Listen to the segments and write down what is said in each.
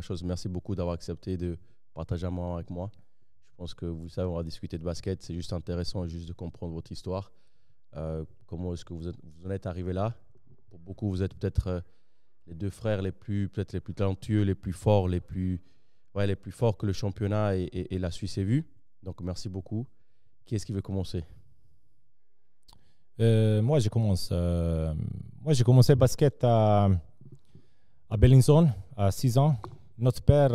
première chose, merci beaucoup d'avoir accepté de partager un moment avec moi. Je pense que vous savez, on va discuter de basket. C'est juste intéressant juste de comprendre votre histoire. Comment est-ce que vous en êtes arrivé là? Pour beaucoup, vous êtes peut-être les deux frères les plus talentueux, les plus forts, les plus forts que le championnat et la Suisse ait vu. Donc, merci beaucoup. Qui est-ce qui veut commencer? Moi, je commence. Moi, j'ai commencé le basket à Bellinzone à 6 ans. Notre père,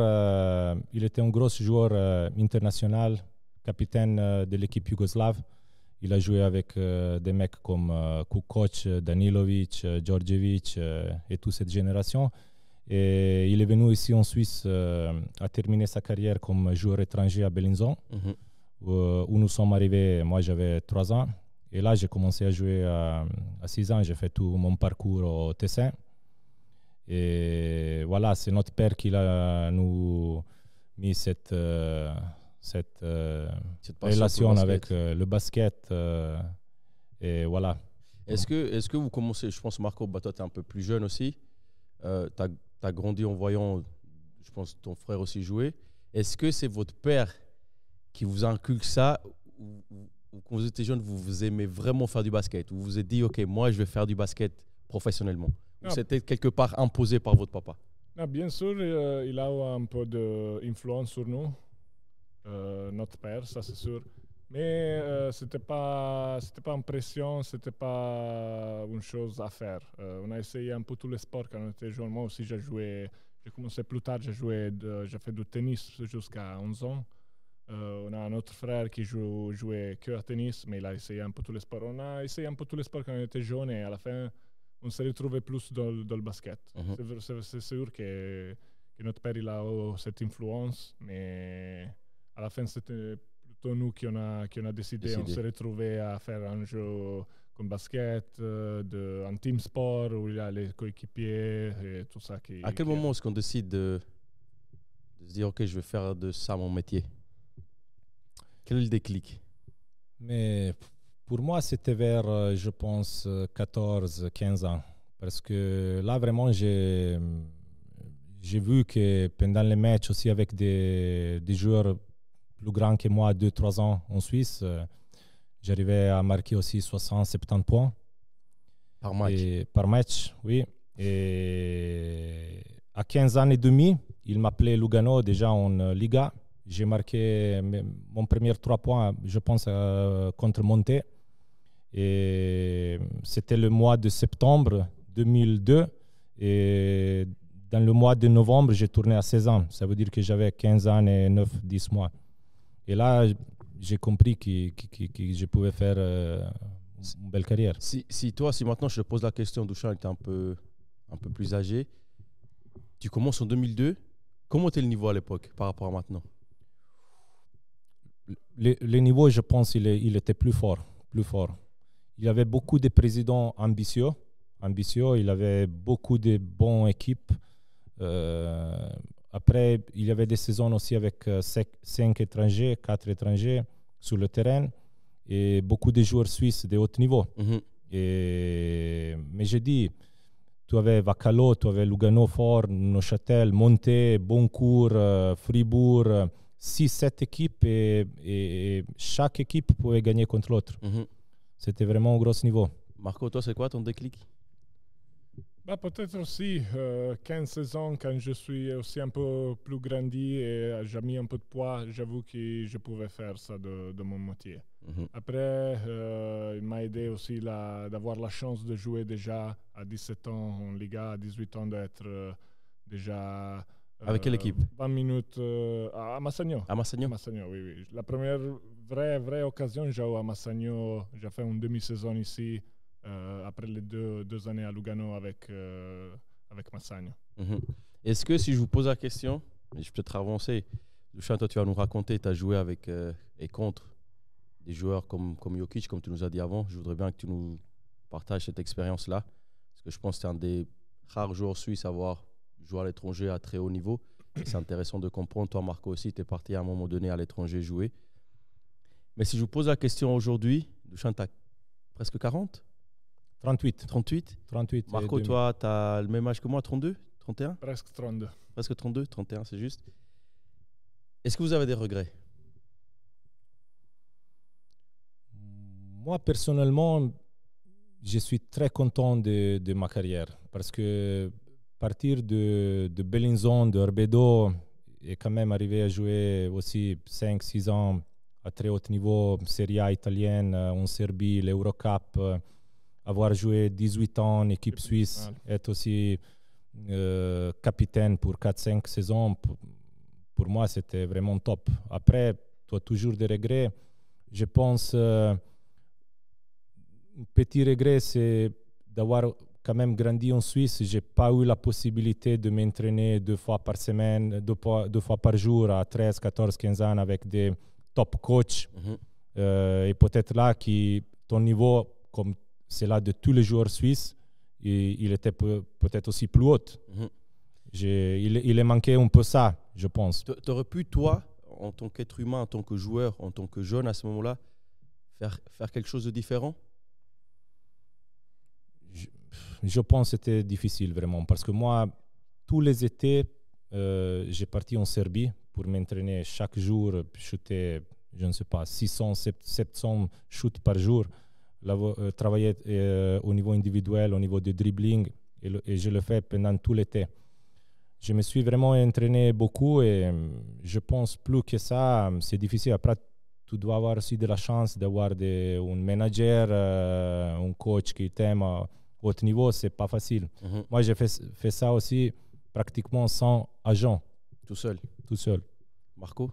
il était un gros joueur international, capitaine de l'équipe yougoslave. Il a joué avec des mecs comme Kukoc, Danilovic, Djordjevic et toute cette génération. Et il est venu ici en Suisse à terminer sa carrière comme joueur étranger à Bellinzone, où nous sommes arrivés. Moi, j'avais 3 ans. Et là, j'ai commencé à jouer à 6 ans. J'ai fait tout mon parcours au Tessin. Et voilà, c'est notre père qui a nous mis cette relation avec le basket. Et voilà. Est-ce que vous commencez, je pense, Marco, toi, tu es un peu plus jeune aussi. Tu as grandi en voyant, je pense, ton frère aussi jouer. Est-ce que c'est votre père qui vous inculque ça ou quand vous étiez jeune, vous aimez vraiment faire du basket? Vous vous êtes dit, OK, moi, je vais faire du basket professionnellement? Ou c'était quelque part imposé par votre papa? Non, bien sûr, il a un peu d'influence sur nous, notre père, ça c'est sûr. Mais c'était pas une pression, c'était pas une chose à faire. On a essayé un peu tous les sports quand on était jeune. Moi aussi, j'ai commencé plus tard, j'ai fait du tennis jusqu'à 11 ans. On a un autre frère qui jouait que à tennis, mais il a essayé un peu tous les sports. On a essayé un peu tous les sports quand on était jeune et à la fin, on s'est retrouvé plus dans le basket. C'est sûr que notre père il a cette influence, mais à la fin, c'était plutôt nous qui on a décidé. On s'est retrouvé à faire un jeu comme basket, un team sport où il y a les coéquipiers et tout ça. À quel moment est-ce qu'on décide de se dire, OK, je vais faire de ça mon métier? Quel est le déclic? Mais pour moi, c'était vers, je pense, 14-15 ans. Parce que là, vraiment, j'ai vu que pendant les matchs aussi avec des joueurs plus grands que moi, 2-3 ans en Suisse, j'arrivais à marquer aussi 60-70 points. Par match? Par match, oui. Et à 15 ans et demi, il m'appelait Lugano déjà en Liga. J'ai marqué mon premier 3 points, je pense, contre Monté. Et c'était le mois de septembre 2002. Et dans le mois de novembre, j'ai tourné à 16 ans. Ça veut dire que j'avais 15 ans et 9-10 mois. Et là, j'ai compris que je pouvais faire une belle carrière. Si maintenant je te pose la question, Dusan est un peu plus âgé. Tu commences en 2002. Comment était le niveau à l'époque par rapport à maintenant? Le niveau, je pense, il était plus fort. Il y avait beaucoup de présidents ambitieux. Il avait beaucoup de bonnes équipes. Après, il y avait des saisons aussi avec 5 étrangers, 4 étrangers sur le terrain et beaucoup de joueurs suisses de haut niveau. Mais j'ai dit, tu avais Vacalo, tu avais Lugano fort, Neuchâtel, Monté, Boncourt, Fribourg, 6-7 équipes et chaque équipe pouvait gagner contre l'autre. C'était vraiment un gros niveau. Marco, toi, c'est quoi ton déclic? Peut-être aussi 15 ans, quand je suis aussi un peu plus grandi et j'ai mis un peu de poids, j'avoue que je pouvais faire ça de mon métier. Après, il m'a aidé aussi d'avoir la chance de jouer déjà à 17 ans en Liga, à 18 ans d'être déjà... Avec quelle équipe? 20 minutes à Massagno. À Massagno? Massagno, oui. La première vraie occasion, j'ai eu à Massagno. J'ai fait une demi-saison ici, après les deux années à Lugano avec Massagno. Est-ce que si je vous pose la question, et je peux peut-être avancer, Dusan, toi tu vas nous raconter, tu as joué avec et contre des joueurs comme Jokic, comme tu nous as dit avant. Je voudrais bien que tu nous partages cette expérience-là, parce que je pense que c'est un des rares joueurs suisses à avoir joué à l'étranger à très haut niveau. Et c'est intéressant de comprendre. Toi, Marco, aussi, tu es parti à un moment donné à l'étranger jouer. Mais si je vous pose la question aujourd'hui, Dusan, tu as presque 40? 38. 38. 38. Marco, toi, tu as le même âge que moi, 32? 31? Presque 32. Presque 32, 31, c'est juste. Est-ce que vous avez des regrets? Moi, personnellement, je suis très content de ma carrière parce que partir de Bellinzone, de Arbedo et quand même arriver à jouer aussi 5-6 ans à très haut niveau, Serie A italienne, en Serbie, l'Eurocup, avoir joué 18 ans en équipe suisse, être aussi capitaine pour 4-5 saisons, pour moi, c'était vraiment top. Après, tu as toujours des regrets. Je pense, un petit regret, c'est d'avoir quand même grandi en Suisse. Je n'ai pas eu la possibilité de m'entraîner 2 fois par semaine, 2 fois par jour à 13, 14, 15 ans avec des top coachs. Et peut-être là, ton niveau, comme c'est là de tous les joueurs suisses, il était peut-être aussi plus haut. Il est manqué un peu ça, je pense. Tu aurais pu, toi, en tant qu'être humain, en tant que joueur, en tant que jeune à ce moment-là, faire quelque chose de différent? Je pense que c'était difficile vraiment parce que moi, tous les étés, j'ai parti en Serbie pour m'entraîner chaque jour, shooter, je ne sais pas, 600, 700 shoots par jour, travailler au niveau individuel, au niveau du dribbling et je le fais pendant tout l'été. Je me suis vraiment entraîné beaucoup et je pense plus que ça, c'est difficile. Après, tu dois avoir aussi de la chance d'avoir un manager, un coach qui t'aime à haut niveau, c'est pas facile. Moi, j'ai fait ça aussi pratiquement sans agent. Tout seul? Tout seul. Marco?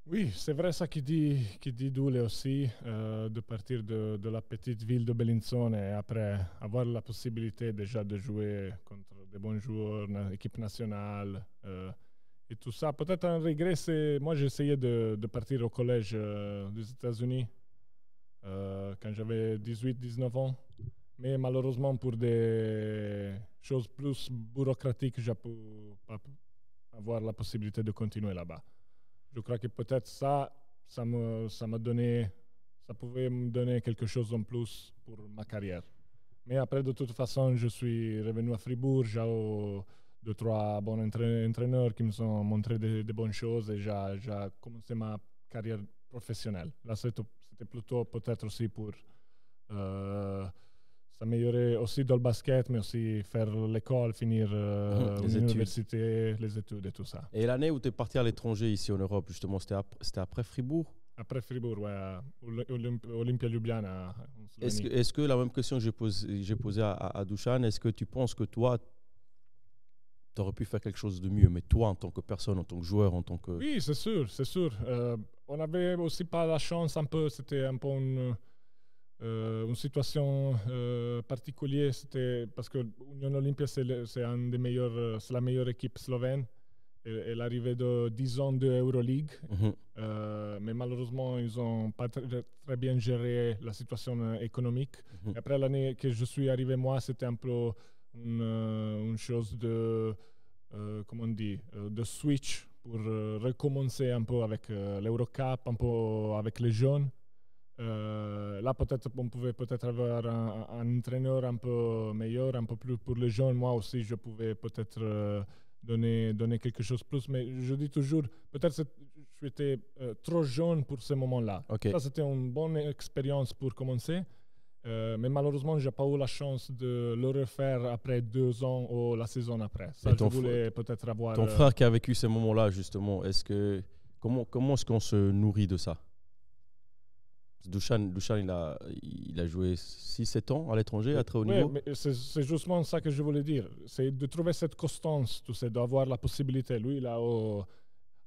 Oui, c'est vrai ça qui dit Doule aussi, de partir de la petite ville de Bellinzone et après avoir la possibilité déjà de jouer contre des bons joueurs, équipe nationale et tout ça. Peut-être un regret, c'est moi j'ai essayé de partir au collège des États-Unis quand j'avais 18-19 ans, mais malheureusement pour des choses plus bureaucratiques, je n'ai pas avoir la possibilité de continuer là-bas. Je crois que peut-être ça pouvait me donner quelque chose en plus pour ma carrière. Mais après, de toute façon, je suis revenu à Fribourg. J'ai eu 2-3 bons entraîneurs qui me ont montré des bonnes choses et j'ai commencé ma carrière professionnelle. Là, c'était plutôt peut-être aussi pour s'améliorer aussi dans le basket, mais aussi faire l'école, finir l'université, les études et tout ça. Et l'année où tu es parti à l'étranger ici en Europe, justement, c'était après Fribourg? Après Fribourg, ouais, Olympia Ljubljana. Est-ce que la même question que j'ai posée à Dušan, est-ce que tu penses que toi, tu aurais pu faire quelque chose de mieux, mais toi, en tant que personne, en tant que joueur, en tant que... Oui, c'est sûr, c'est sûr. On n'avait aussi pas la chance, c'était un peu une situation particulière, c'était parce que l'Union Olympia c'est la meilleure équipe slovène. Elle arrivait de 10 ans de Euroleague, mais malheureusement ils n'ont pas très bien géré la situation économique. Et après l'année que je suis arrivé moi, c'était un peu une chose de comment on dit, de switch pour recommencer un peu avec l'Eurocup, un peu avec les jeunes. Là, peut-être on pouvait avoir un entraîneur un peu meilleur, un peu plus pour les jeunes. Moi aussi, je pouvais peut-être donner quelque chose de plus. Mais je dis toujours, peut-être j'étais trop jeune pour ce moment-là. Okay. Ça, c'était une bonne expérience pour commencer. Mais malheureusement, je n'ai pas eu la chance de le refaire après 2 ans ou la saison après. Ça, je voulais peut-être avoir... Ton frère qui a vécu ces moments-là, justement, comment est-ce qu'on se nourrit de ça? Dušan, il a joué 6-7 ans à l'étranger, à très haut niveau. Mais c'est justement ça que je voulais dire. C'est de trouver cette constance, tu sais, d'avoir la possibilité. Lui,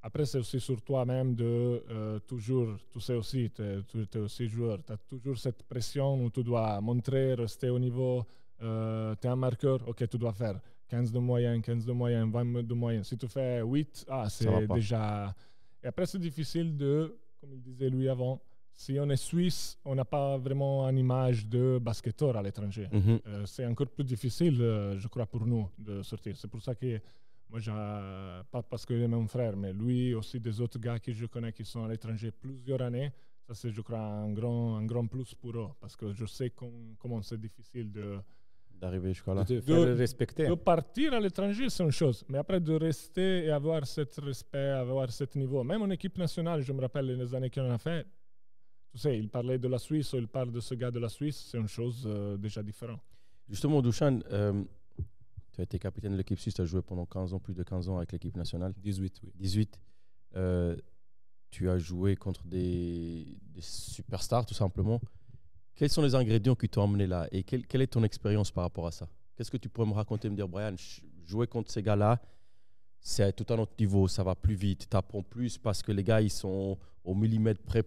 après, c'est aussi sur toi-même de toujours, tu sais aussi, tu es aussi joueur. Tu as toujours cette pression où tu dois montrer, rester au niveau. Tu es un marqueur, ok, tu dois faire 15 de moyenne, 20 de moyenne. Si tu fais 8, c'est déjà... Et après, c'est difficile comme il disait lui avant, si on est suisse, on n'a pas vraiment une image de basketteur à l'étranger. C'est encore plus difficile, je crois, pour nous de sortir. C'est pour ça que moi, pas parce qu'il est mon frère, mais lui aussi, des autres gars que je connais qui sont à l'étranger plusieurs années, ça c'est, je crois, un grand plus pour eux. Parce que je sais comment c'est difficile d'arriver jusqu'à là. De te faire respecter. De partir à l'étranger, c'est une chose. Mais après, de rester et avoir ce respect, avoir ce niveau. Même en équipe nationale, je me rappelle les années qu'on a fait, tu sais, il parlait de la Suisse ou il parle de ce gars de la Suisse, c'est une chose déjà différente. Justement, Dusan, tu as été capitaine de l'équipe suisse, tu as joué pendant 15 ans, plus de 15 ans avec l'équipe nationale. 18, oui. 18. Tu as joué contre des superstars, tout simplement. Quels sont les ingrédients qui t'ont emmené là et quelle est ton expérience par rapport à ça? Qu'est-ce que tu pourrais me raconter, me dire, Brian, jouer contre ces gars-là, c'est tout un autre niveau, ça va plus vite, tu apprends plus parce que les gars, ils sont au millimètre près.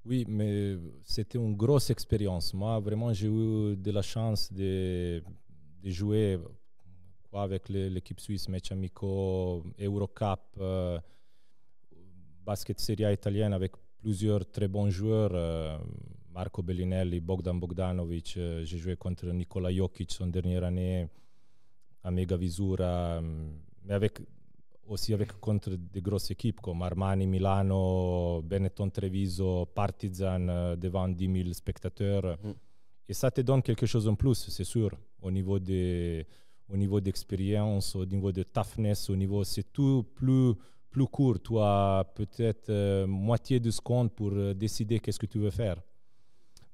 Oui, mais c'était une grosse expérience. Moi, vraiment, j'ai eu de la chance de jouer avec l'équipe suisse, match amicaux, Eurocup, basket Serie A italienne avec plusieurs très bons joueurs, Marco Bellinelli, Bogdan Bogdanovic. J'ai joué contre Nikola Jokic en dernière année, Mega Visura, mais aussi contre des grosses équipes comme Armani Milano, Benetton Treviso, Partizan, devant 10 000 spectateurs. Et ça te donne quelque chose en plus, c'est sûr, au niveau d'expérience, au niveau de toughness, c'est tout plus court. Tu as peut-être moitié de seconde pour décider qu'est-ce que tu veux faire.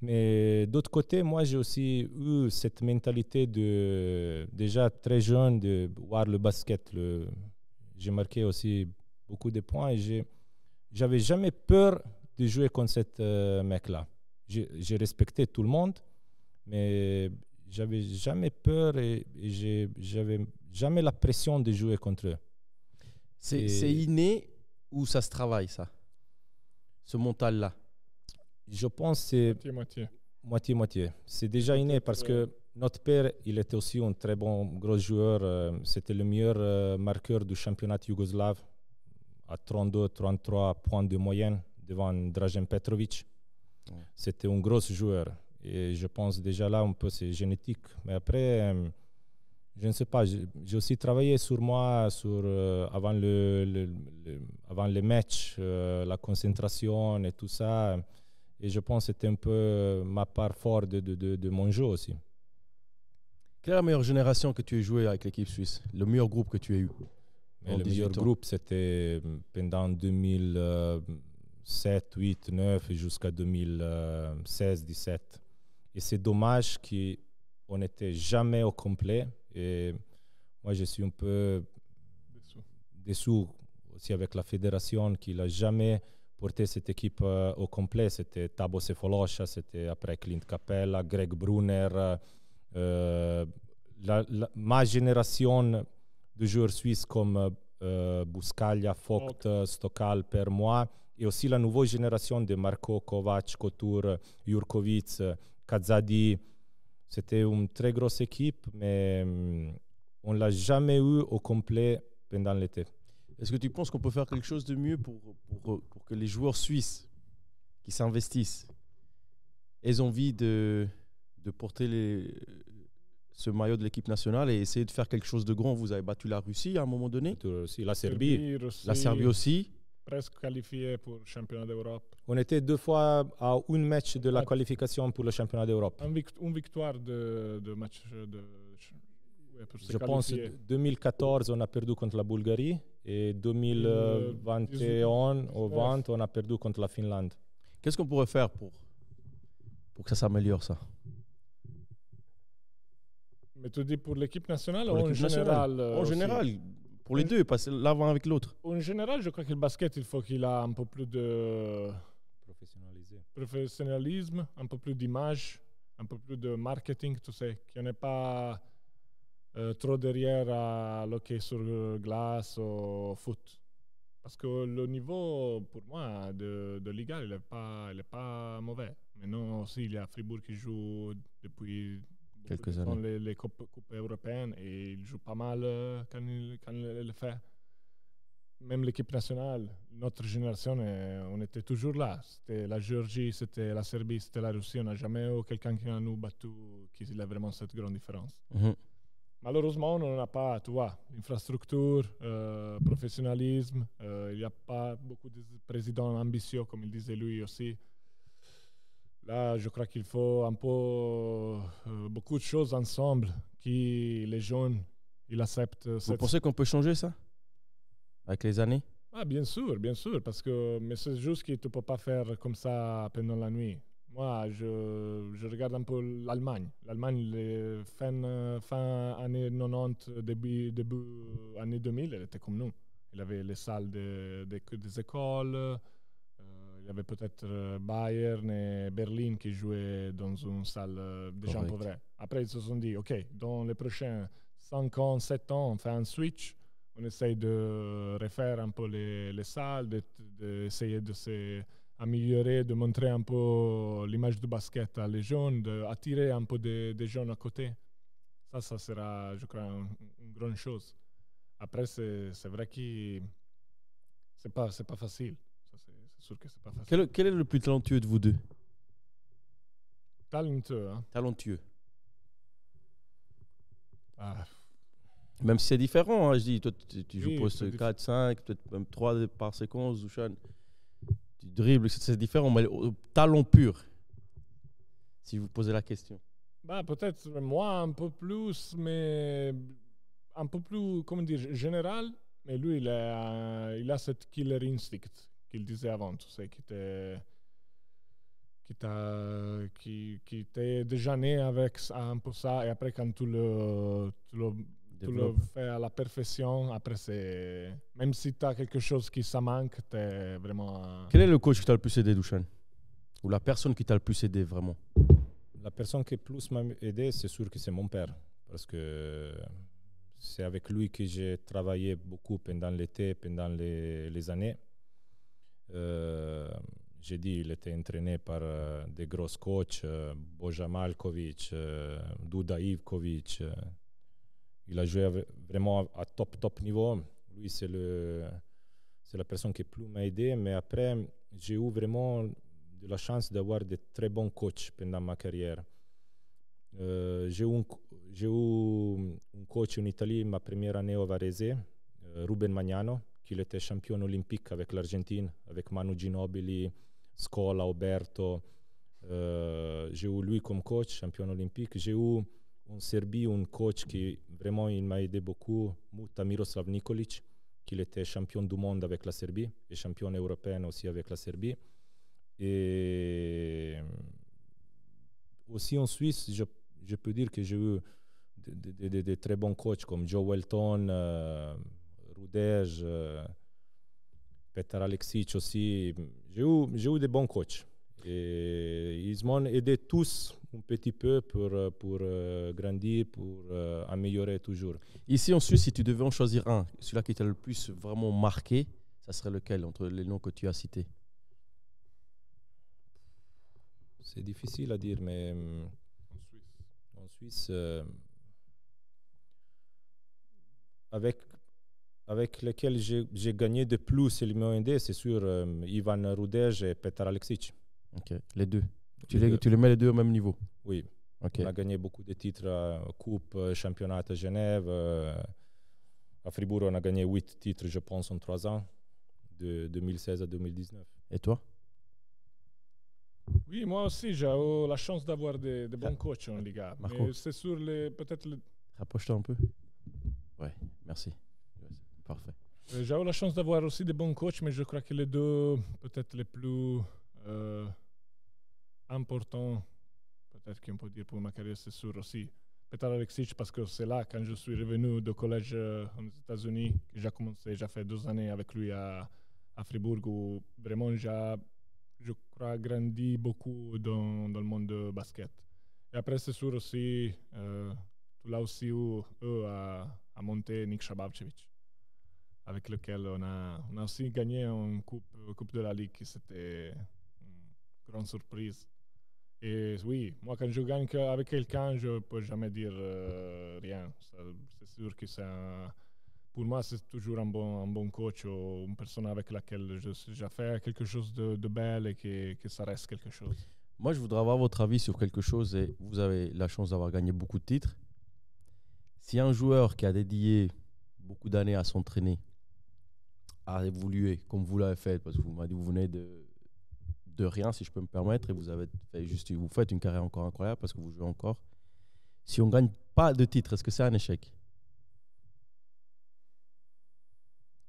Mais d'autre côté, moi, j'ai aussi eu cette mentalité déjà très jeune de voir le basket. J'ai marqué aussi beaucoup de points et j'avais jamais peur de jouer contre ce mec-là. J'ai respecté tout le monde, mais j'avais jamais peur et j'avais jamais la pression de jouer contre eux. C'est inné ou ça se travaille, ça? Ce mental-là? Je pense que c'est moitié-moitié. C'est déjà inné parce que notre père, il était aussi un très bon gros joueur. C'était le meilleur marqueur du championnat yougoslave à 32-33 points de moyenne devant Dražen Petrovic. Ouais. C'était un gros joueur. Et je pense déjà là, un peu, c'est génétique. Mais après, je ne sais pas, j'ai aussi travaillé sur moi avant les matchs, la concentration et tout ça. Et je pense que c'était un peu ma part forte de mon jeu aussi. Quelle est la meilleure génération que tu as joué avec l'équipe suisse? Le meilleur groupe que tu as eu? Le meilleur groupe, c'était pendant 2007, 8, 9 jusqu'à 2016, 17. Et c'est dommage qu'on n'était jamais au complet. Et moi, je suis un peu déçu aussi avec la fédération qui n'a jamais porté cette équipe au complet. C'était Thabo Sefolosha, c'était après Clint Capella, Greg Brunner. Ma génération de joueurs suisses comme Buscaglia, Vogt, Stokal, per moi, et aussi la nouvelle génération de Marco, Kovac, Couture, Jurkovic, Kazadi. C'était une très grosse équipe, mais on ne l'a jamais eu au complet pendant l'été. Est-ce que tu penses qu'on peut faire quelque chose de mieux pour que les joueurs suisses qui s'investissent aient envie de porter ce maillot de l'équipe nationale et essayer de faire quelque chose de grand? Vous avez battu la Russie à un moment donné. La Serbie. La Serbie aussi. Presque qualifié pour le championnat d'Europe. On était 2 fois à un match de la qualification pour le championnat d'Europe. Une victoire de match pour se Je pense que 2014, on a perdu contre la Bulgarie et 2021 au 20, on a perdu contre la Finlande. Qu'est-ce qu'on pourrait faire pour que ça s'améliore, ça? Mais tu dis pour l'équipe nationale ou en général? En général, pour les deux, passer l'avant avec l'autre. En général, je crois que le basket, il faut qu'il ait un peu plus de professionnalisme, un peu plus d'image, un peu plus de marketing, tu sais, qu'il n'y en ait pas trop derrière à l'hockey sur glace ou foot. Parce que le niveau, pour moi, de Liga, il n'est pas mauvais. Maintenant aussi, il y a Fribourg qui joue depuis quelques années les coupes européennes et il joue pas mal quand il le fait. Même l'équipe nationale, notre génération, on était toujours là. C'était la Géorgie, c'était la Serbie, c'était la Russie. On n'a jamais eu quelqu'un qui a nous battu, qui a vraiment cette grande différence. Malheureusement, on n'en a pas, tu vois, infrastructure, professionnalisme. Il n'y a pas beaucoup de présidents ambitieux, comme il disait lui aussi. Là, je crois qu'il faut un peu beaucoup de choses ensemble qui les jeunes ils acceptent. Vous pensez qu'on peut changer ça avec les années? Ah, bien sûr, parce que mais c'est juste que tu peux pas faire comme ça pendant la nuit. Moi, je regarde un peu l'Allemagne. L'Allemagne, fin années 90, début années 2000, elle était comme nous. Il avait les salles des écoles. Il y avait peut-être Bayern et Berlin qui jouaient dans une salle de gens pauvres. Après, ils se sont dit, OK, dans les prochains 5 ans, 7 ans, on fait un switch. On essaye de refaire un peu les salles, d'essayer de s'améliorer, de montrer un peu l'image du basket à les jeunes, d'attirer un peu des jeunes à côté. Ça sera, je crois, une grande chose. Après, c'est vrai que c'est pas facile. C'est sûr que c'est pas facile. Quel est le plus talentueux de vous deux? Talentueux, hein? Talentueux. Ah. Même si c'est différent, hein, je dis, toi, tu joues Oui, poste 4, 5, peut-être même 3 par séquence, Zouchan. Tu dribbles, c'est différent, mais au talent pur, si vous posez la question. Bah, peut-être moi un peu plus, mais un peu plus, comment dire, général. Mais lui, il a cette killer instinct qu'il disait avant, tu sais, qui était déjà né avec un peu ça. Et après, quand tu le fais à la perfection, après, même si tu as quelque chose qui ça manque, tu es vraiment... Quel est le coach qui t'a le plus aidé, Douchan? Ou la personne qui t'a le plus aidé, vraiment? La personne qui plus m'a aidé, c'est sûr que c'est mon père. Parce que c'est avec lui que j'ai travaillé beaucoup pendant l'été, pendant les années. J'ai dit, il était entraîné par des gros coachs, Bojan Malkovic, Duda Ivkovic. Il a joué vraiment à top niveau. Lui, c'est la personne qui plus m'a aidé. Mais après, j'ai eu vraiment de la chance d'avoir de très bons coachs pendant ma carrière. J'ai eu un coach en Italie ma première année au Varese, Ruben Magnano, qui était champion olympique avec l'Argentine, avec Manu Ginobili, Scola, Oberto. J'ai eu lui comme coach, champion olympique. J'ai eu en Serbie un coach qui vraiment il m'a aidé beaucoup, Muta Miroslav Nikolic, qui était champion du monde avec la Serbie et champion européen aussi avec la Serbie. Et aussi en Suisse, je peux dire que j'ai eu de très bons coachs comme Joe Welton, Rudej, Petar Aleksic aussi. J'ai eu de bons coachs. Et ils m'ont aidé tous un petit peu pour grandir, pour améliorer toujours. Ici en Suisse, si tu devais en choisir un, celui-là qui t'a le plus vraiment marqué, ça serait lequel entre les noms que tu as cités? C'est difficile à dire, mais en Suisse, avec lesquels j'ai gagné de plus et ils m'ont aidé, c'est sûr, Ivan Rudej et Petar Aleksic. Ok, les deux. Tu les mets les deux au même niveau? Oui. Okay. On a gagné beaucoup de titres, Coupe, Championnat à Genève. À Fribourg, on a gagné 8 titres, je pense, en 3 ans, de 2016 à 2019. Et toi? Oui, moi aussi, j'ai eu la chance d'avoir des bons coachs en Liga. Mais c'est sûr, peut-être... Rapproche-toi un peu. Ouais, merci. Parfait. J'ai eu la chance d'avoir aussi des bons coachs, mais je crois que les deux, peut-être les plus importants, peut-être qu'on peut dire pour ma carrière, c'est sûr aussi. Petar Aleksic, parce que c'est là, quand je suis revenu de collège aux États-Unis, que j'ai commencé, j'ai fait 2 années avec lui à Fribourg, où vraiment je crois, grandi beaucoup dans le monde de basket. Et après, c'est sûr aussi, tu l'as aussi eu à monter Nick Shabavcevic, avec lequel on a aussi gagné une coupe de la Ligue, qui c'était une grande surprise. Et oui, moi, quand je gagne avec quelqu'un, je ne peux jamais dire rien. C'est sûr que pour moi, c'est toujours un bon coach ou une personne avec laquelle j'ai fait quelque chose de bel et que ça reste quelque chose. Moi, je voudrais avoir votre avis sur quelque chose. Et vous avez la chance d'avoir gagné beaucoup de titres. Si un joueur qui a dédié beaucoup d'années à s'entraîner a évolué comme vous l'avez fait, parce que vous m'avez dit que vous venez de rien, si je peux me permettre, et vous faites une carrière encore incroyable parce que vous jouez encore. Si on ne gagne pas de titre, est-ce que c'est un échec?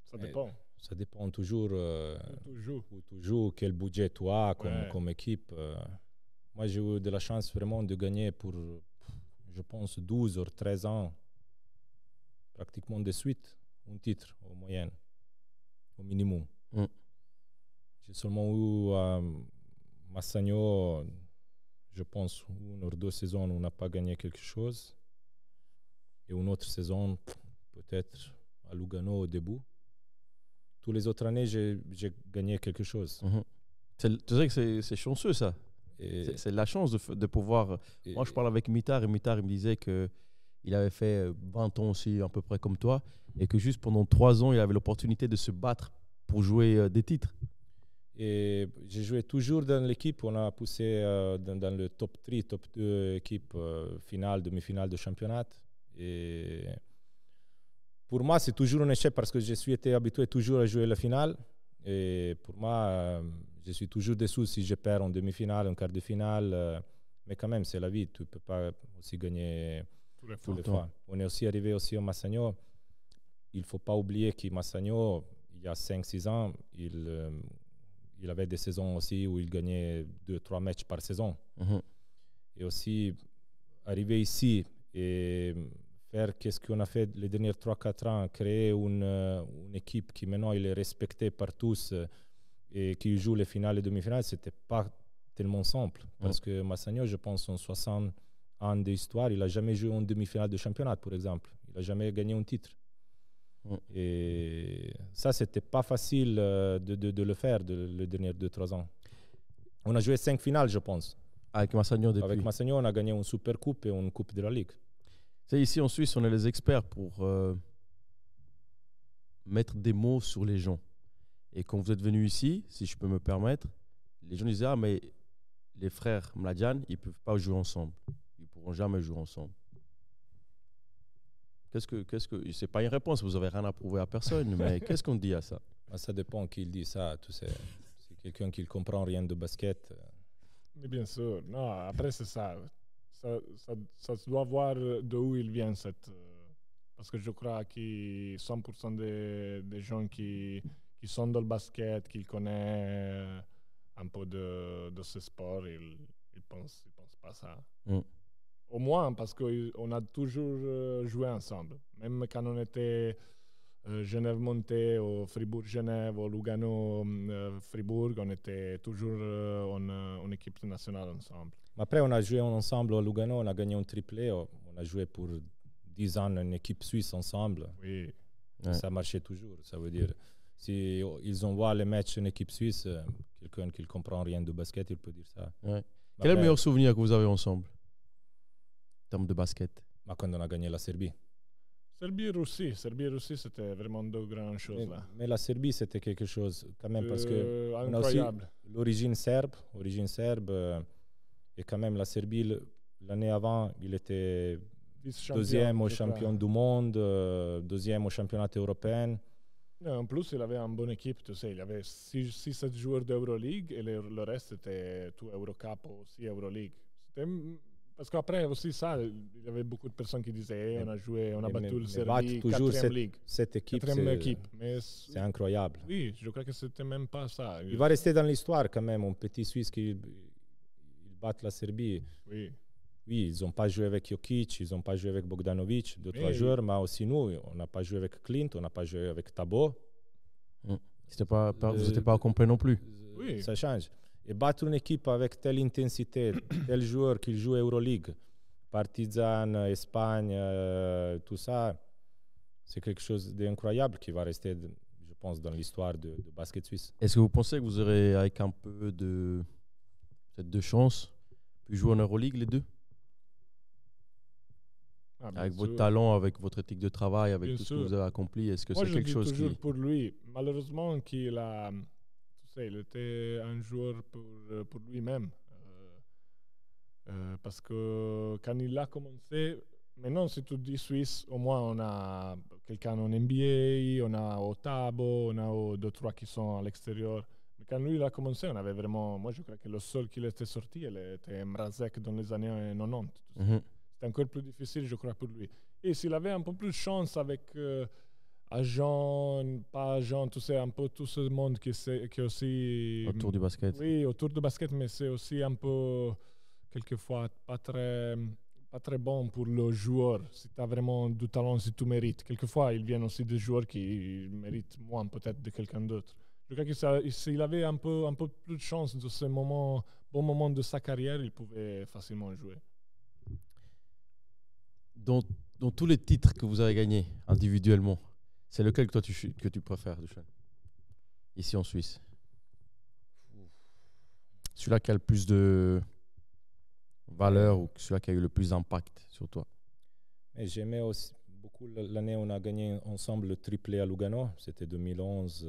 Ça dépend. Ça dépend toujours, Toujours. quel budget tu as Ouais. comme équipe. Moi, j'ai eu de la chance vraiment de gagner pour, je pense, 12 ou 13 ans, pratiquement de suite, un titre en moyenne, au minimum. J'ai seulement eu Massagno, je pense, 1 ou 2 saisons où on n'a pas gagné quelque chose. Et une autre saison, peut-être à Lugano au début. Toutes les autres années, j'ai gagné quelque chose. Tu sais que c'est chanceux, ça. Et, C'est la chance de pouvoir... Moi, je parle avec Mitard, et Mitard, il me disait qu'il avait fait 20 ans aussi, à peu près comme toi, et que juste pendant 3 ans, il avait l'opportunité de se battre pour jouer des titres. Et j'ai joué toujours dans l'équipe. On a poussé dans le top 3, top 2 équipe finale, demi-finale de championnat. Et pour moi, c'est toujours un échec parce que je suis été habitué toujours à jouer la finale. Et pour moi, je suis toujours déçu si je perds en demi-finale, en quart de finale. Mais quand même, c'est la vie. Tu ne peux pas aussi gagner tous les fois. On est aussi arrivé aussi au Massagno. Il ne faut pas oublier que Massagno, il y a 5-6 ans, il avait des saisons aussi où il gagnait 2-3 matchs par saison. Et aussi, arriver ici et faire qu'est-ce qu'on a fait les derniers 3-4 ans, créer une équipe qui maintenant il est respectée par tous et qui joue les finales et demi-finales, ce n'était pas tellement simple. Parce que Massagno, je pense, en 60 ans d'histoire, il n'a jamais joué en demi-finale de championnat, par exemple. Il n'a jamais gagné un titre. Et ça, c'était pas facile de le faire les derniers 2-3 ans. On a joué 5 finales, je pense. Avec Massagno depuis. Avec Massagno, on a gagné une Super Coupe et une Coupe de la Ligue. C'est ici en Suisse, on est les experts pour mettre des mots sur les gens. Et quand vous êtes venu ici, si je peux me permettre, les gens disaient « Ah, mais les frères Mladian, ils ne peuvent pas jouer ensemble. Ils ne pourront jamais jouer ensemble. » C'est pas une réponse, vous n'avez rien à prouver à personne, mais qu'est-ce qu'on dit à ça? Ça dépend qui dit ça. Tu sais, c'est quelqu'un qui ne comprend rien de basket. Mais bien sûr. Non, après, c'est ça. Ça doit voir d'où il vient parce que je crois que 100% des gens qui sont dans le basket, qui connaissent un peu de ce sport, ils pensent pas ça. Au moins parce qu'on a toujours joué ensemble. Même quand on était Genève-Monté, au Fribourg-Genève, au Lugano-Fribourg, on était toujours en équipe nationale ensemble. Après, on a joué ensemble au Lugano, on a gagné un triplé. On a joué pour 10 ans en équipe suisse ensemble. Oui. Ça marchait toujours. Ça veut dire, si ils envoient les matchs en équipe suisse, quelqu'un qui ne comprend rien de basket, il peut dire ça. Ouais. Quel est le meilleur souvenir que vous avez ensemble en termes de basket? Quand on a gagné la Serbie. Serbie-Russie, c'était vraiment deux grandes choses là. Mais la Serbie, c'était quelque chose quand même parce que on a aussi l'origine serbe, et quand même la Serbie, l'année avant, il était deuxième au champion du monde, deuxième au championnat européen. En plus, il avait une bonne équipe, tu sais, il avait 6-7 joueurs d'Euroleague et le reste était tout Eurocup ou aussi Euroleague. Parce qu'après aussi ça, il y avait beaucoup de personnes qui disaient on a battu le Serbie, toujours 4e ligue. Cette équipe, c'est incroyable. Oui, je crois que c'était même pas ça. Il va rester dans l'histoire quand même, un petit Suisse qui bat la Serbie. Oui. Oui, ils n'ont pas joué avec Jokic, ils n'ont pas joué avec Bogdanovic, 2-3 joueurs, mais aussi nous, on n'a pas joué avec Clint, on n'a pas joué avec Thabo. Vous n'étiez pas complet non plus. Oui. Ça change. Et battre une équipe avec telle intensité, tel joueur qui joue Euroleague, Partizan, Espagne, tout ça, c'est quelque chose d'incroyable qui va rester, je pense, dans l'histoire de basket suisse. Est-ce que vous pensez que vous aurez, avec un peu de chance, pu jouer en Euroleague les deux? Avec votre talent, avec votre éthique de travail, avec tout ce que vous avez accompli, est-ce que c'est quelque chose qui... pour lui, malheureusement, il était un joueur pour lui-même. Parce que quand il a commencé, maintenant, si tu dis Suisse, au moins on a quelqu'un en NBA, on a Otabo, on a 2-3 qui sont à l'extérieur. Mais quand lui il a commencé, on avait vraiment. Moi, je crois que le seul qui était sorti, elle était Mrazek dans les années 90. Mhm. C'était encore plus difficile, je crois, pour lui. Et s'il avait un peu plus de chance avec agent, pas agent, un peu tout ce monde qui est aussi. Autour du basket. Oui, autour du basket, mais c'est aussi un peu, quelquefois, pas très bon pour le joueur. Si tu as vraiment du talent, si tu mérites. Quelquefois, il vient aussi des joueurs qui méritent moins peut-être de quelqu'un d'autre. Je crois que s'il avait un peu plus de chance de ce bon moment de sa carrière, il pouvait facilement jouer. Dans tous les titres que vous avez gagnés individuellement, c'est lequel que tu préfères, Dusan, ici en Suisse? Celui-là qui a le plus de valeur ou celui-là qui a eu le plus d'impact sur toi? Et j'aimais aussi beaucoup l'année où on a gagné ensemble le triplé à Lugano. C'était 2011,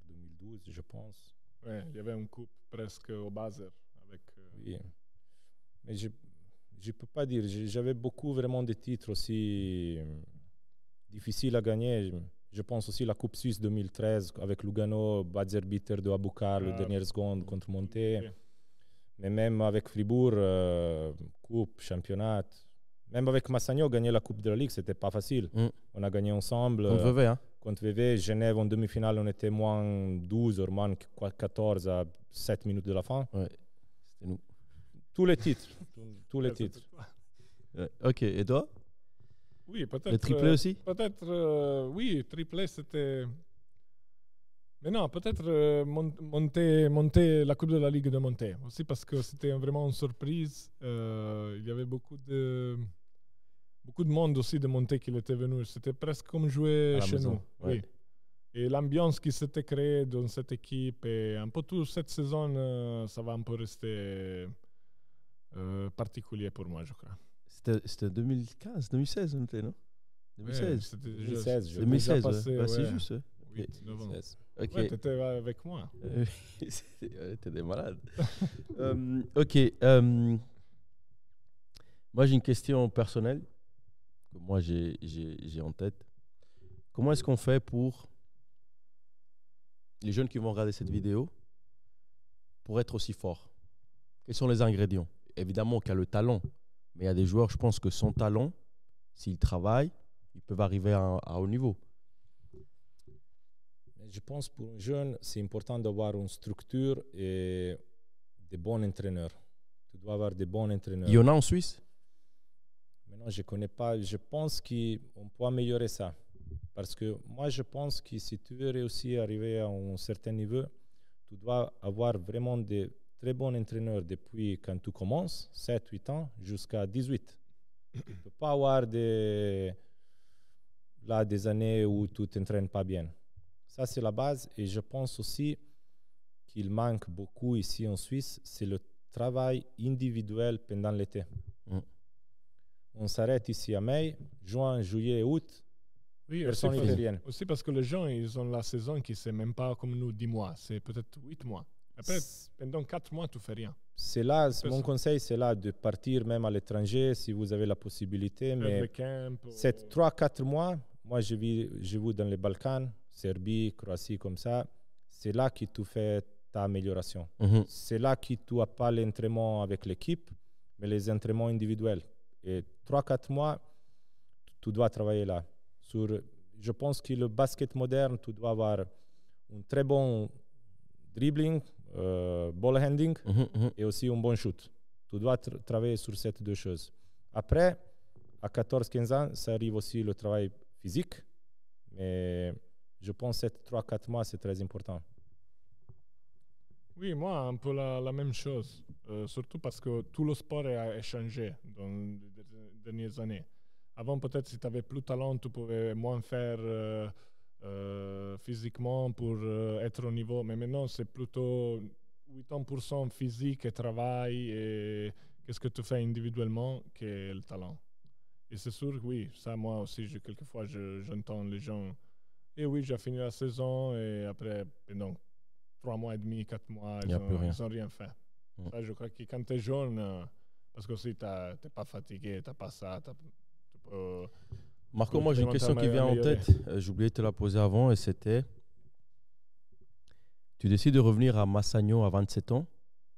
2012, je pense. Ouais, il y avait une coupe presque au buzzer. Oui. Mais je ne peux pas dire. J'avais beaucoup vraiment de titres aussi difficiles à gagner. Je pense aussi la Coupe Suisse 2013 avec Lugano, buzzer beater de Aboukar, le dernière seconde contre Monté. Okay. Mais même avec Fribourg, Coupe, championnat. Même avec Massagno, gagner la Coupe de la Ligue, c'était pas facile. On a gagné ensemble. Contre Vevey, hein? Contre Vevey, Genève en demi-finale, on était moins 12 ou moins 14 à 7 minutes de la fin. Ouais, c'était nous. Tous les titres. Tous les titres. Ouais. Ok, et toi? Oui, peut-être. Le triplé aussi? Peut-être, oui, triplé c'était. Mais non, peut-être monter la Coupe de la Ligue de Monté. Aussi parce que c'était vraiment une surprise. Il y avait beaucoup de monde aussi de Monté qui était venu. C'était presque comme jouer chez nous. Ouais. Oui. Et l'ambiance qui s'était créée dans cette équipe, et un peu toute cette saison, ça va un peu rester particulier pour moi, je crois. C'était 2015, 2016, non? 2016. Ouais, c'était 2016, 2016, passé, ouais. C'est ouais. juste. 8, 9 ans. Ok. Ouais, t'étais avec moi. T'es des malades. Ok. Moi, j'ai une question personnelle que moi j'ai en tête. Comment est-ce qu'on fait pour les jeunes qui vont regarder cette vidéo pour être aussi forts? Quels sont les ingrédients? Évidemment qu'il y a le talent, mais il y a des joueurs, je pense que sans talent, s'ils travaillent, ils peuvent arriver à haut niveau. Je pense pour un jeune, c'est important d'avoir une structure et des bons entraîneurs. Tu dois avoir des bons entraîneurs. Il y en a en Suisse? Maintenant, je ne connais pas. Je pense qu'on peut améliorer ça. Parce que moi, je pense que si tu veux réussir à arriver à un certain niveau, tu dois avoir vraiment des très bons entraîneurs depuis quand tu commences, 7, 8 ans, jusqu'à 18. Tu ne peux pas avoir des années où tu ne t'entraînes pas bien. Ça, c'est la base. Et je pense aussi qu'il manque beaucoup ici en Suisse, c'est le travail individuel pendant l'été. On s'arrête ici à mai, juin, juillet, août. Oui, personne ne fait rien. Aussi parce que les gens, ils ont la saison qui c'est même pas comme nous 10 mois, c'est peut-être 8 mois. Après, pendant 4 mois, tu fais rien. C'est là, mon conseil, c'est là de partir même à l'étranger si vous avez la possibilité. Mais c'est 3-4 mois. Moi, je vis dans les Balkans, Serbie, Croatie, comme ça. C'est là que tu fais ta amélioration. C'est là que tu n'as pas l'entraînement avec l'équipe, mais les entraînements individuels. Et 3-4 mois, tu dois travailler là. Je pense que le basket moderne, tu dois avoir un très bon dribbling, ball handling et aussi un bon shoot. Tu dois travailler sur ces deux choses. Après, à 14-15 ans, ça arrive aussi le travail physique. Mais je pense que 3-4 mois, c'est très important. Oui, moi, un peu la même chose. Surtout parce que tout le sport a changé dans les dernières années. Avant, peut-être, si tu avais plus de talent, tu pouvais moins faire physiquement pour être au niveau. Mais maintenant, c'est plutôt 80% physique et travail et qu'est-ce que tu fais individuellement que le talent. Et c'est sûr que oui, ça, moi aussi, quelquefois, j'entends les gens. Et oui, j'ai fini la saison et après, pendant 3 mois et demi, 4 mois, ils n'ont rien fait. Ça, je crois que quand tu es jeune, parce que si tu n'es pas fatigué, tu n'as pas ça, Marco, moi j'ai une question qui vient en tête. J'ai oublié de te la poser avant et c'était, Tu décides de revenir à Massagno à 27 ans,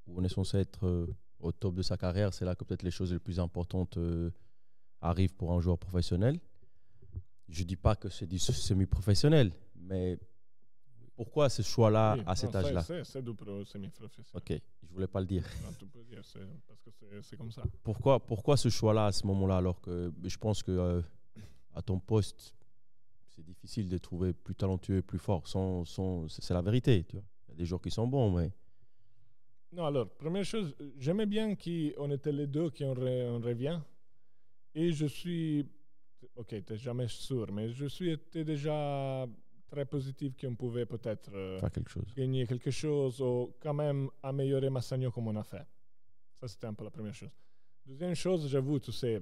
où on est censé être au top de sa carrière. C'est là que peut-être les choses les plus importantes arrivent pour un joueur professionnel. Je ne dis pas que c'est du semi-professionnel, mais pourquoi ce choix-là à cet âge-là? C'est du semi-professionnel. Ok, je ne voulais pas le dire. Non, tu peux dire, parce que c'est comme ça. Pourquoi ce choix-là à ce moment-là, alors que je pense que à ton poste, c'est difficile de trouver plus talentueux et plus fort. C'est la vérité. Tu vois. Il y a des joueurs qui sont bons, mais... Non, alors, première chose, j'aimais bien qu'on était les deux qui on revient. Et je suis... Ok, tu n'es jamais sûr, mais je suis été déjà très positif qu'on pouvait peut-être faire quelque chose. Gagner quelque chose ou quand même améliorer Massagno comme on a fait. Ça, c'était un peu la première chose. Deuxième chose, j'avoue, tu sais,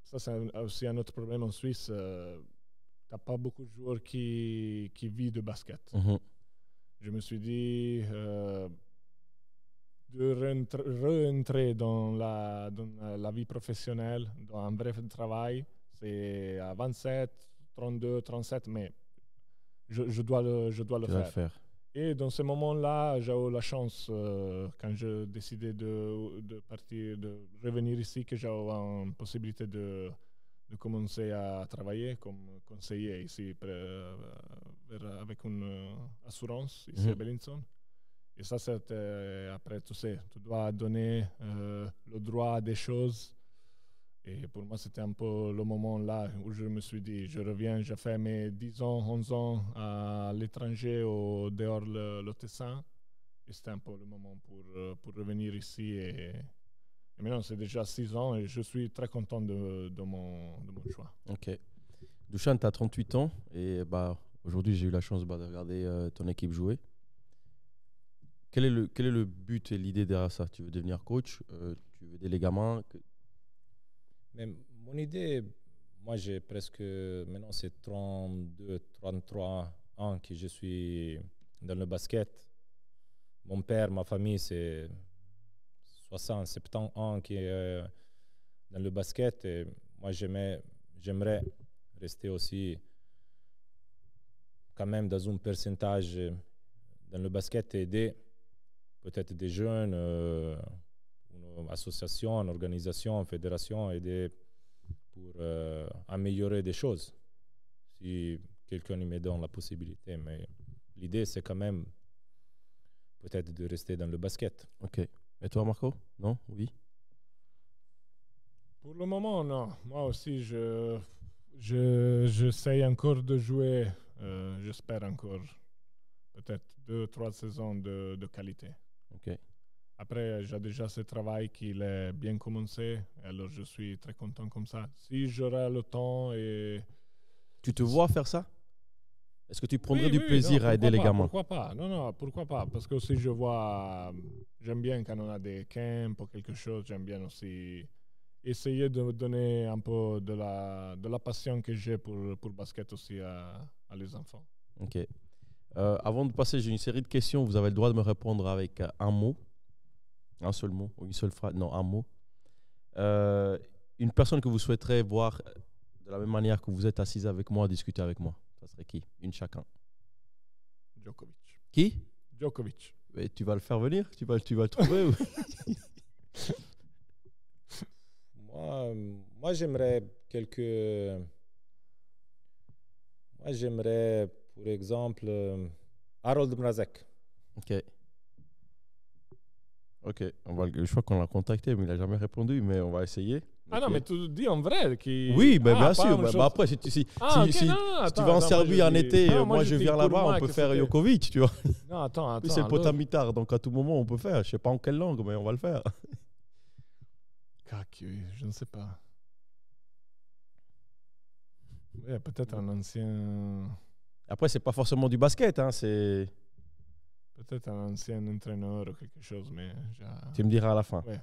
ça c'est aussi un autre problème en Suisse. Tu n'as pas beaucoup de joueurs qui vivent de basket. Mm-hmm. Je me suis dit de re-entrer dans la vie professionnelle, dans un vrai travail. C'est à 27, 32, 37, mais je dois le faire. Et dans ce moment-là, j'ai eu la chance, quand je décidais de partir, de revenir ici, que j'ai eu une possibilité de commencer à travailler comme conseiller ici avec une assurance ici à Bellinzone. Et ça, c'était après, tu sais, tu dois donner le droit à des choses. Et pour moi, c'était un peu le moment là où je me suis dit, je reviens, j'ai fait mes 10 ans, 11 ans à l'étranger ou dehors le Tessin. Et c'était un peu le moment pour revenir ici. Et maintenant, c'est déjà 6 ans et je suis très content de mon choix. Ok. Dušan, tu as 38 ans et aujourd'hui, j'ai eu la chance de regarder ton équipe jouer. Quel est le but et l'idée derrière ça? Tu veux devenir coach? Tu veux aider les gamins? Mais mon idée, moi j'ai presque, maintenant c'est 32, 33 ans que je suis dans le basket. Mon père, ma famille, c'est 60, 70 ans qui est dans le basket. Et moi j'aimerais rester aussi quand même dans un pourcentage dans le basket et aider peut-être des jeunes, une association, une organisation, une fédération, aider pour améliorer des choses. Si quelqu'un me donne la possibilité. Mais l'idée, c'est quand même peut-être de rester dans le basket. Ok. Et toi, Marco? Non? Oui? Pour le moment, non. Moi aussi, j'essaie encore de jouer. J'espère encore peut-être 2-3 saisons de qualité. Ok. Après, j'ai déjà ce travail qui est bien commencé, alors je suis très content comme ça. Si j'aurai le temps et... Tu te vois faire ça? Est-ce que tu prendrais du plaisir à aider les gamins? Pourquoi pas? Non, pourquoi pas? Parce que aussi je vois, j'aime bien quand on a des camps ou quelque chose, j'aime bien aussi essayer de donner un peu de la passion que j'ai pour le basket aussi à les enfants. Ok. Avant de passer, j'ai une série de questions. Vous avez le droit de me répondre avec un mot. Un seul mot ou une seule phrase. Non, un mot. Une personne que vous souhaiterez voir de la même manière que vous êtes assise avec moi, discuter avec moi. Ça serait qui? Une chacun. Djokovic. Qui? Djokovic. Et tu vas le faire venir? Tu vas le trouver? Moi, j'aimerais pour exemple, Harold Mrazek. Ok. Je crois qu'on l'a contacté, mais il n'a jamais répondu, mais on va essayer. Ah non, mais tu dis en vrai qui... Oui, bien sûr. Après, si tu vas en Serbie en été, moi je viens là-bas, on peut faire Jokovic, tu vois. Non, attends. C'est le potamitar, donc à tout moment on peut faire. Je ne sais pas en quelle langue, mais on va le faire. Je ne sais pas. Ouais, peut-être un ancien... Après, c'est pas forcément du basket, hein, c'est... Peut-être un ancien entraîneur ou quelque chose, mais... Tu me diras à la fin. Ouais.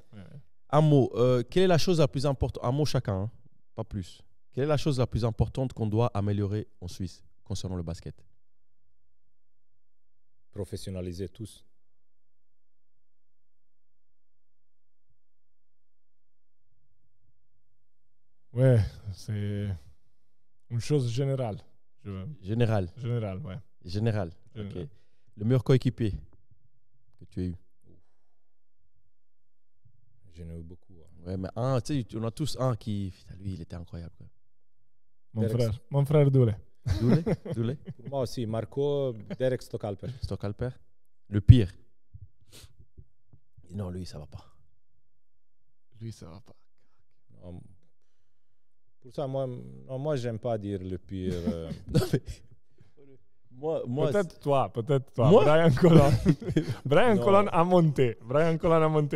Un mot. Quelle est la chose la plus importante? Un mot chacun, hein, pas plus. Quelle est la chose la plus importante qu'on doit améliorer en Suisse concernant le basket? Professionnaliser tous. Ouais, c'est une chose générale. Général, ouais. Général. Ok. Le meilleur coéquipier que tu as eu. J'en ai eu beaucoup. Hein. Ouais, mais un, tu sais, on a tous un qui. Putain, lui, il était incroyable. Quoi. Mon frère Doule. Doulé. Pour moi aussi, Marco, Derek Stockalper. Stockalper. Le pire. Non, lui, ça va pas. Lui, ça va pas. Non, pour ça, moi j'aime pas dire le pire. Non, mais. Moi Peut-être toi. Moi Brian Colon. Brian Non. Colon a monté.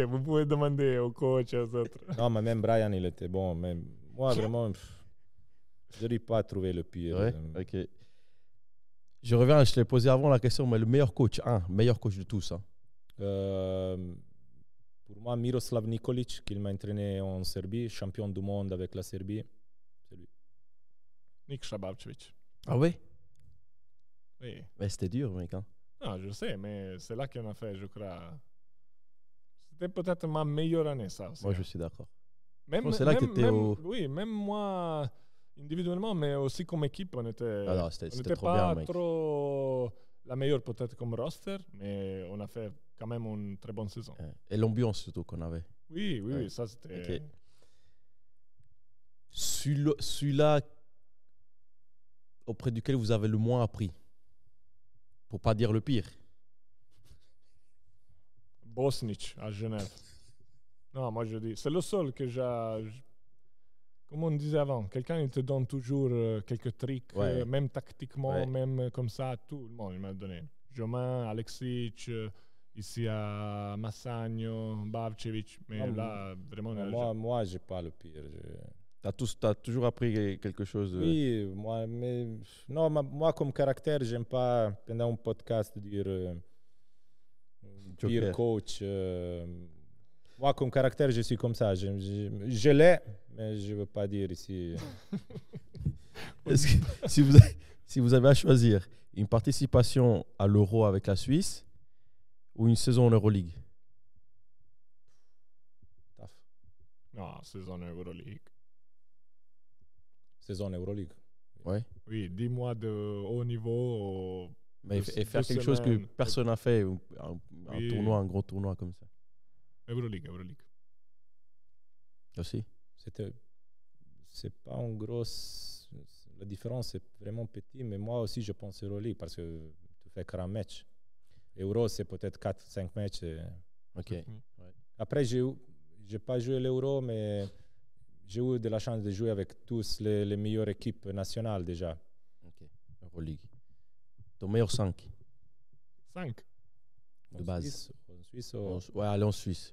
Vous pouvez demander au coach et aux autres. Non, mais même Brian, il était bon. Mais moi, vraiment, je n'arrive pas à trouver le pire. Ouais, ok. Je reviens, je l'ai posé avant la question, mais le meilleur coach de tous. Hein. Pour moi, Miroslav Nikolic, qui m'a entraîné en Serbie, champion du monde avec la Serbie, c'est lui. Nick Shabavcevic. Ah ouais? Oui. Mais c'était dur, mec. Hein. Non, je sais, mais c'est là qu'on a fait, je crois. C'était peut-être ma meilleure année, ça aussi. Moi, je suis d'accord. Même, c'est là que t'étais au... Oui, même moi, individuellement, mais aussi comme équipe, on était, Ah non, c'était on n'était trop pas bien, mec. trop la meilleure peut-être comme roster, mais on a fait quand même une très bonne saison. Et l'ambiance surtout qu'on avait. Oui, Ouais. oui, ça c'était... Ok. Celui-là auprès duquel vous avez le moins appris. Pour pas dire le pire. Bosnic à Genève. Non, moi je dis, c'est le seul que comme on disait avant, quelqu'un il te donne toujours quelques tricks, Ouais. même tactiquement, Ouais. même comme ça, tout le monde il m'a donné. Jomain, Alexic, ici à Massagno, Bavcevic, mais Ah, là vraiment... Moi, j'ai pas le pire. T'as toujours appris quelque chose de... Oui, moi, comme caractère, j'aime pas, pendant un podcast, dire Joker. pire coach. Moi, comme caractère, je suis comme ça. Je l'ai, mais je veux pas dire ici. Est-ce que, si vous avez à choisir une participation à l'Euro avec la Suisse ou une saison en Euroleague? Tough. Non, saison Euroleague. Saison Euroleague. Ouais. Oui, 10 mois de haut niveau. Mais Deux- et faire deux quelque chose que semaines. personne n'a fait, un Oui. tournoi, un gros tournoi comme ça. Euroleague. Aussi. C'est pas une grosse. La différence est vraiment petite, mais moi aussi je pense Euroleague parce que tu fais 40 matchs. Euro, c'est peut-être 4-5 matchs. Ok. Après, j'ai pas joué l'Euro, mais j'ai eu de la chance de jouer avec tous les meilleures équipes nationales déjà. Ok. Euroleague. Ton meilleur 5 5. de base. En Suisse Ouais, aller en Suisse.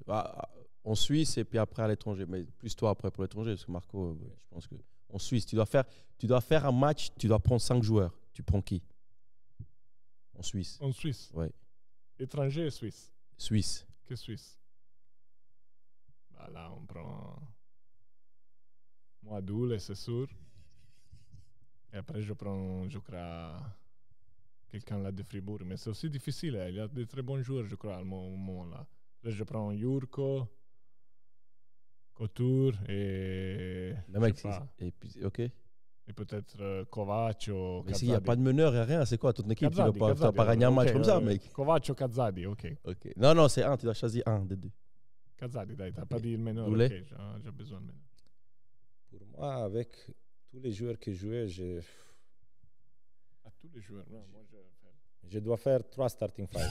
En Suisse et puis après à l'étranger. Mais plus toi après pour l'étranger, parce que Marco, je pense que en Suisse, tu dois faire un match, tu dois prendre 5 joueurs. Tu prends qui? En Suisse. En Suisse. Ouais. Étranger et Suisse. Suisse. Que Suisse. Bah là, on prend moi Doule, c'est sûr. Et après, je prends, je crois, quelqu'un là de Fribourg. Mais c'est aussi difficile. Il y a de très bons joueurs, je crois, au moment là. Là, je prends Jurko, Couture et. Le mec, je sais pas. et puis, ok. Et peut-être Kovac ou Mais s'il n'y a pas de meneur, il n'y a rien. C'est quoi ton équipe? Tu ne Kazzadi, vas pas gagner un match ok, comme ça, mec. Kovac ou Kazzadi, ok. Ok. Non, c'est un. Tu dois choisir un des deux. Kazzadi, dai, t'as pas dit le meneur. Doule. Ok, j'ai besoin de meneur. Pour moi, avec tous les joueurs que je jouais, À tous les joueurs, non, moi je dois faire 3 starting five.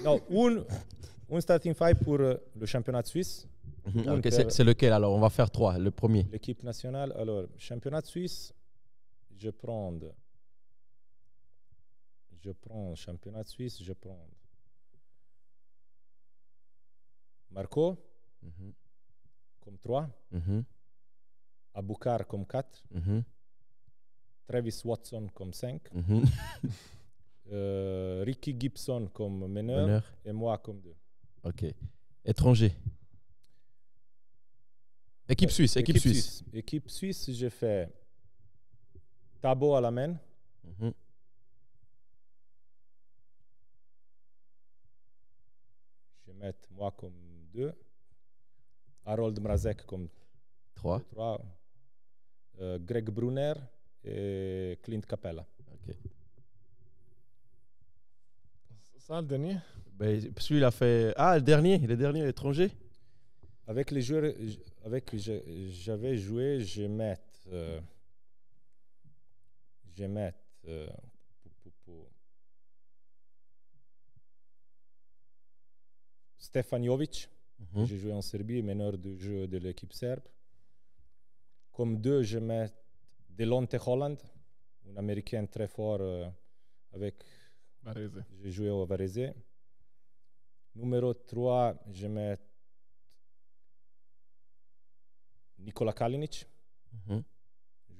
Non, un starting five pour le championnat suisse, Ok, per- c'est lequel alors? On va faire 3. Le premier. l'équipe nationale. Alors, championnat suisse, je prends championnat suisse, je prends Marco Mhm. comme 3, Mhm. Aboukar comme 4, Mhm. Travis Watson comme 5, Mhm. Ricky Gibson comme meneur, Meneur. et moi comme 2. Ok. Étranger. Équipe suisse. Équipe suisse, j'ai fait Thabo à la main, Mhm. je vais mettre moi comme 2, Harold Mrazek comme 3. 3, Greg Brunner et Clint Capella. Ok. Ça, le dernier? Ben, parce que lui, il a fait. Ah, le dernier étranger. Avec les joueurs avec qui j'avais joué, je vais mettre Stefan Jovic. Mhm. J'ai joué en Serbie, meneur de jeu de l'équipe serbe. Comme 2, je mets Delonte Holland, un Américain très fort avec. Varese. J'ai joué au Varese. Numéro 3, je mets Nikola Kalinic, Mhm.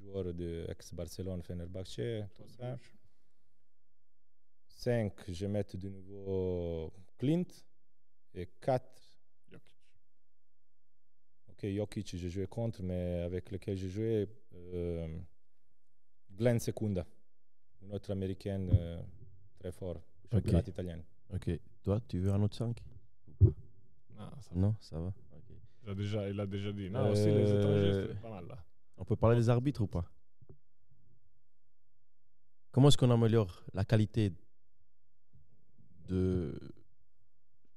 joueur de ex-Barcelone, Fenerbahçe, tout ça. 5, je mets de nouveau Clint. Et 4, Jokic. ok, Jokic, j'ai joué contre, mais avec lequel j'ai joué, Glenn Secunda, un autre Américain très fort, championnat italien. Ok. Toi, tu veux un autre 5? Non, ça Non, ça va. Ok. il a déjà dit. Non, aussi les étrangers, c'était pas mal là. On peut parler des arbitres ou pas? Comment est-ce qu'on améliore la qualité de.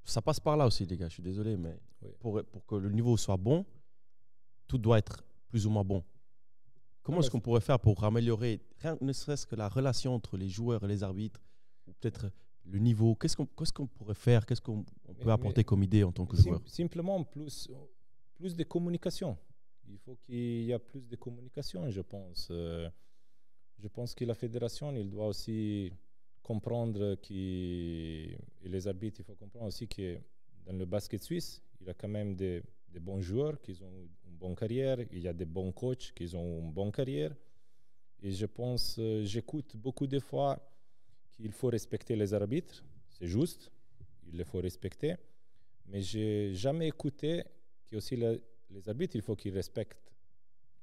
Ça passe par là aussi, les gars, je suis désolé, mais Oui. pour que le niveau soit bon, tout doit être plus ou moins bon. Comment Ouais, est-ce qu'on pourrait faire pour améliorer, rien ne serait-ce que la relation entre les joueurs et les arbitres, ou peut-être le niveau? Qu'est-ce qu'on pourrait faire? Qu'est-ce qu'on peut apporter comme idée en tant que joueur? Simplement plus de communication. Il faut qu'il y ait plus de communication, je pense. Je pense que la fédération, il doit aussi comprendre et les arbitres, il faut comprendre aussi que dans le basket suisse, il y a quand même des bons joueurs qui ont une bonne carrière, il y a des bons coachs qui ont une bonne carrière. Et je pense, j'écoute beaucoup de fois qu'il faut respecter les arbitres, c'est juste, il les faut respecter. Mais j'ai jamais écouté que aussi les arbitres, il faut qu'ils respectent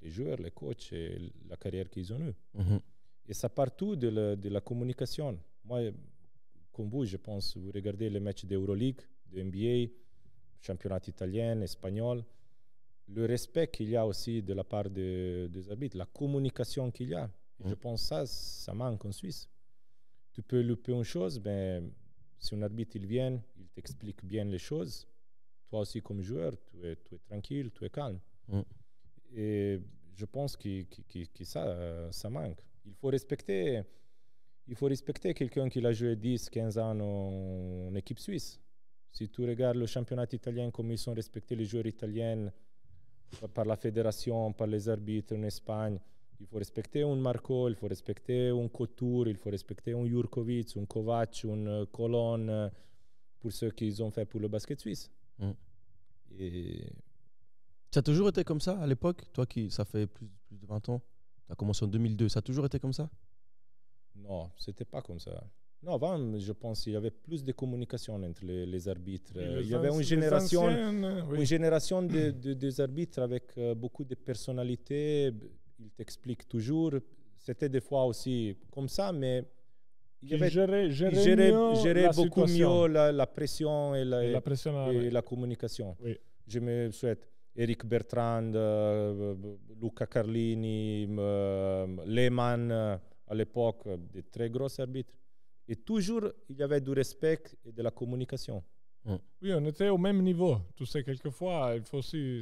les joueurs, les coachs et la carrière qu'ils ont eue. Mhm. Et ça part tout de la communication. Moi, comme vous, je pense, vous regardez les matchs d'Euroleague, de NBA, championnat italien, espagnol, le respect qu'il y a aussi de la part des arbitres, la communication qu'il y a. Je pense que ça manque en Suisse. Tu peux louper une chose, mais si un arbitre il vient, il t'explique bien les choses. Toi aussi, comme joueur, tu es tranquille, tu es calme. Et je pense que ça manque. Il faut respecter quelqu'un qui a joué 10-15 ans en équipe suisse. Si tu regardes le championnat italien, comme ils sont respectés les joueurs italiens par la fédération, par les arbitres en Espagne, il faut respecter un Marco, il faut respecter un Couture, il faut respecter un Jurkovic, un Kovac, un Colon, pour ce qu'ils ont fait pour le basket suisse. Et ça a toujours été comme ça à l'époque? Toi qui, ça fait plus de 20 ans, tu as commencé en 2002, ça a toujours été comme ça? Non, c'était pas comme ça. Non, avant, je pense qu'il y avait plus de communication entre les arbitres. Il y avait une génération, une génération des arbitres avec beaucoup de personnalité. Ils t'expliquent toujours. C'était des fois aussi comme ça, mais il y avait gérait beaucoup mieux la pression et la communication. Oui. Je me souhaite Eric Bertrand, Luca Carlini, Lehmann, à l'époque, des très gros arbitres. Et toujours, il y avait du respect et de la communication. Oui, on était au même niveau. Tu sais, quelquefois, il faut aussi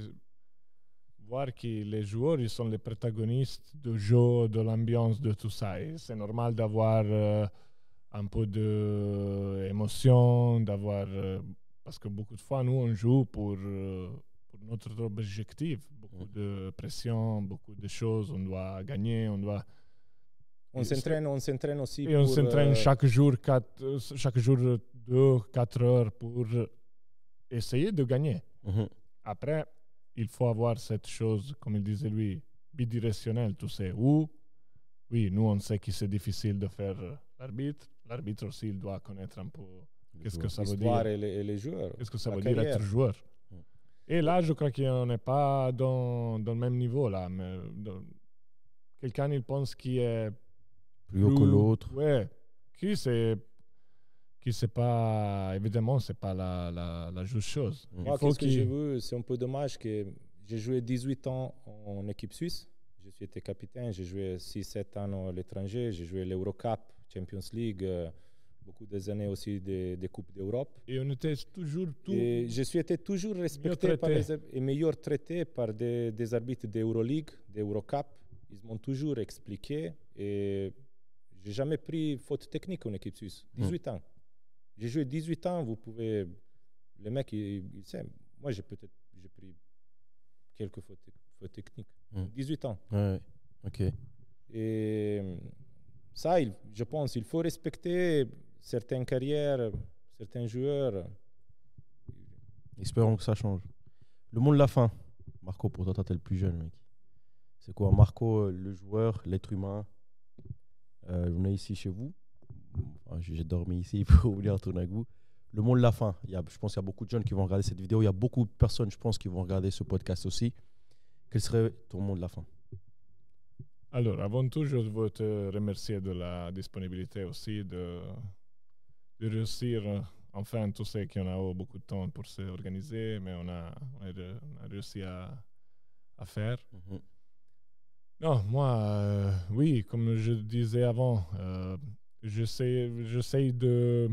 voir que les joueurs, ils sont les protagonistes du jeu, de l'ambiance, de tout ça. Et c'est normal d'avoir un peu d'émotion, d'avoir... parce que beaucoup de fois, nous, on joue pour notre objectif. Beaucoup de pression, beaucoup de choses. On doit gagner, on doit... On s'entraîne aussi. Et on s'entraîne chaque jour 2-4 heures pour essayer de gagner. Après, il faut avoir cette chose, comme il disait lui, bidirectionnelle, tu sais. Ou, oui, nous, on sait que c'est difficile de faire l'arbitre. L'arbitre aussi, il doit connaître un peu qu'est-ce que ça veut dire. Et les joueurs. Qu'est-ce que ça veut dire être joueur. Et là, je crois qu'on n'est pas dans le même niveau, là. Mais quelqu'un, il pense qu'il est plus haut que l'autre. Ouais. Qui c'est pas, évidemment, c'est pas la juste chose. Moi, ce que j'ai vu, c'est un peu dommage que j'ai joué 18 ans en équipe suisse. Je suis été capitaine, j'ai joué 6-7 ans à l'étranger, j'ai joué l'Eurocup, Champions League, beaucoup des années aussi des Coupes d'Europe. Et on était toujours Et je suis été toujours respecté et meilleur traité par des arbitres d'Euroleague, d'Eurocup. Ils m'ont toujours expliqué et j'ai jamais pris faute technique en équipe suisse. 18 ans. J'ai joué 18 ans, vous pouvez... Les mecs, ils savent. Moi, j'ai pris quelques fautes techniques. 18 ans. Ouais, ok. Et ça, je pense qu'il faut respecter certaines carrières, certains joueurs. Espérons que ça change. Le mot de la fin. Marco, pour toi, t'es le plus jeune, mec. C'est quoi, Marco, le joueur, l'être humain? On est ici chez vous. Enfin, j'ai dormi ici pour venir retourner avec vous. Le mot de la fin. Je pense qu'il y a beaucoup de jeunes qui vont regarder cette vidéo. Il y a beaucoup de personnes, je pense, qui vont regarder ce podcast aussi. Quel serait ton mot de la fin? Alors, avant tout, je veux te remercier de la disponibilité aussi, de réussir. Enfin, tu sais qu'on a eu beaucoup de temps pour s'organiser, mais on a réussi à faire. Non, moi, oui, comme je disais avant, j'essaie de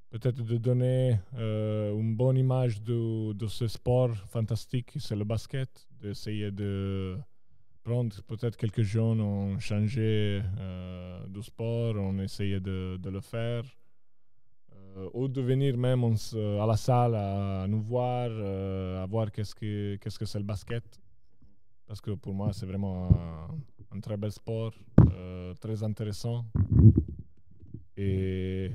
peut-être de donner une bonne image de ce sport fantastique, c'est le basket, d'essayer de prendre peut-être quelques jeunes ont changé du sport, on essayait de le faire, ou de venir même à la salle à nous voir, à voir qu'est-ce que c'est le basket. Parce que pour moi, c'est vraiment un très bel sport, très intéressant. Et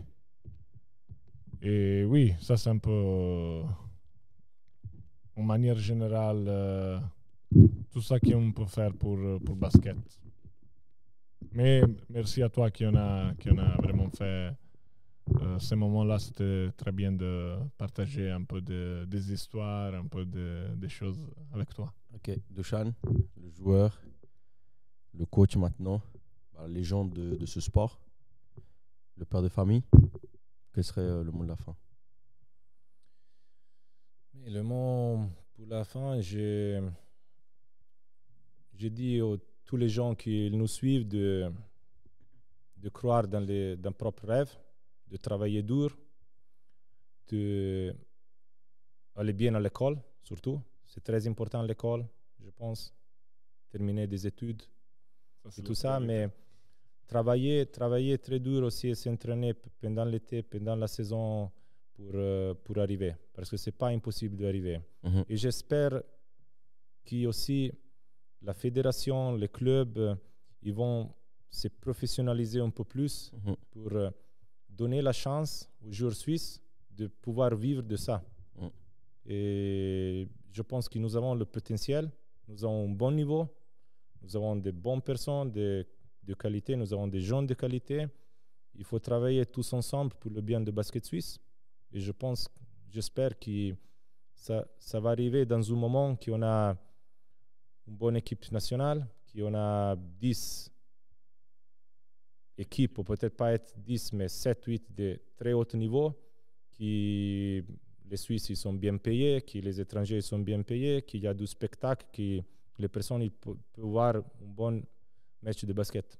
oui, ça c'est un peu, en manière générale, tout ça qu'on peut faire pour basket. Mais merci à toi qui en a vraiment fait ces moments-là. C'était très bien de partager un peu des histoires, un peu des choses avec toi. Ok, Dusan, le joueur, le coach maintenant, la légende de ce sport, le père de famille. Quel serait le mot de la fin? Le mot pour la fin, j'ai dit à tous les gens qui nous suivent de croire dans leurs propres rêves, de travailler dur, d'aller bien à l'école, surtout. C'est très important l'école, je pense. Terminer des études et tout ça, mais travailler très dur aussi et s'entraîner pendant l'été, pendant la saison pour arriver. Parce que ce n'est pas impossible d'arriver. Et j'espère qu'aussi la fédération, les clubs, ils vont se professionnaliser un peu plus pour donner la chance aux joueurs suisses de pouvoir vivre de ça. Et je pense que nous avons le potentiel, nous avons un bon niveau, nous avons de bonnes personnes de qualité, nous avons des jeunes de qualité. Il faut travailler tous ensemble pour le bien du basket suisse. Et j'espère que ça va arriver dans un moment qu'on a une bonne équipe nationale, qu'on a 10 équipes, ou peut-être pas être 10, mais 7, 8 de très haut niveau, que les Suisses ils sont bien payés, que les étrangers sont bien payés, qu'il y a du spectacle, que les personnes ils peuvent voir un bon match de basket.